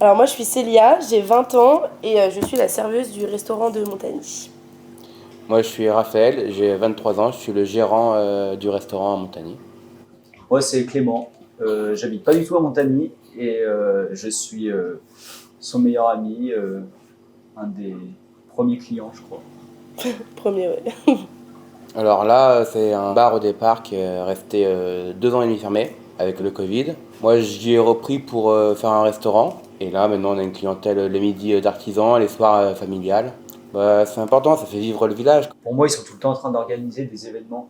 Alors moi je suis Célia, j'ai 20 ans et je suis la serveuse du restaurant de Montagny. Moi, je suis Raphaël, j'ai 23 ans, je suis le gérant du restaurant à Montagny. Moi, c'est Clément. J'habite pas du tout à Montagny et je suis son meilleur ami, un des premiers clients, je crois. Premier, ouais. Alors là, c'est un bar au départ qui est resté 2 ans et demi fermé avec le Covid. Moi, j'y ai repris pour faire un restaurant. Et là, maintenant, on a une clientèle les midis d'artisans, les soirs familiales. Bah, c'est important, ça fait vivre le village. Pour moi, ils sont tout le temps en train d'organiser des événements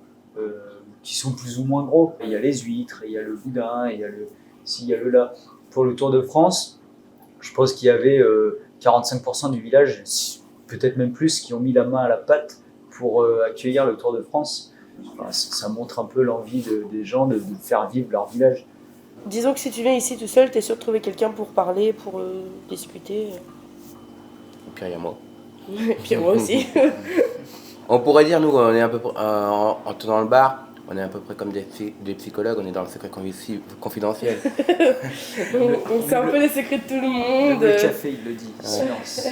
qui sont plus ou moins gros. Il y a les huîtres, il y a le boudin, il y a le ci, il y a le là. Pour le Tour de France, je pense qu'il y avait 45% du village, peut-être même plus, qui ont mis la main à la pâte pour accueillir le Tour de France. Enfin, ça montre un peu l'envie des gens de faire vivre leur village. Disons que si tu viens ici tout seul, t'es sûr de trouver quelqu'un pour parler, pour discuter. Et puis, il y a moi. Et puis moi aussi. On pourrait dire, nous, on est un peu, en tenant le bar, on est à peu près comme des psychologues, on est dans le secret confidentiel. On sait un peu les secrets de tout le monde. Le café, il le dit, silence.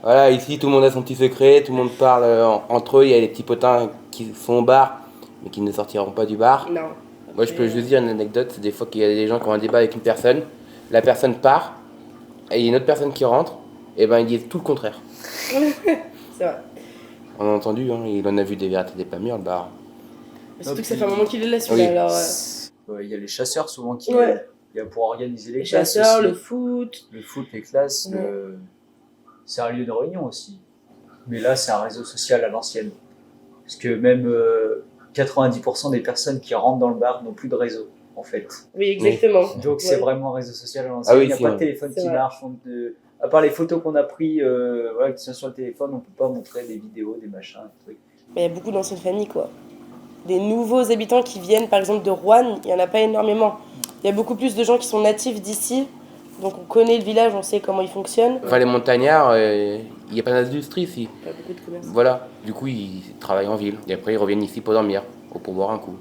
Voilà, ici, tout le monde a son petit secret, tout le monde parle entre eux, il y a les petits potins qui sont au bar, mais qui ne sortiront pas du bar. Non. Moi, je peux juste dire une anecdote, c'est des fois qu'il y a des gens qui ont un débat avec une personne, la personne part, et il y a une autre personne qui rentre, et ben ils disent tout le contraire. C'est vrai. On a entendu, hein, il en a vu des vertes et des pas mûres, le bar. Surtout que ça fait un moment qu'il est là celui-là. Oui. Alors, Il y a les chasseurs souvent qui Ouais. il y a pour organiser les les classes chasseurs, aussi. le foot. Le foot, les classes, Ouais. c'est un lieu de réunion aussi. Mais là, c'est un réseau social à l'ancienne. Parce que même 90% des personnes qui rentrent dans le bar n'ont plus de réseau, en fait. Oui, exactement. Donc c'est Ouais. vraiment un réseau social à l'ancienne. Ah oui, Il n'y a si, pas de ouais. téléphone C'est qui vrai. marche. À part les photos qu'on a prises voilà, qui sont sur le téléphone, on ne peut pas montrer des vidéos, des machins, des trucs. Mais il y a beaucoup d'anciennes familles, quoi. Des nouveaux habitants qui viennent, par exemple, de Rouen, il n'y en a pas énormément. Il y a beaucoup plus de gens qui sont natifs d'ici. Donc on connaît le village, on sait comment il fonctionne. Enfin, les montagnards, il n'y a pas d'industrie ici. Pas beaucoup de commerce. Voilà, du coup, ils travaillent en ville. Et après, ils reviennent ici pour dormir, ou pour boire un coup.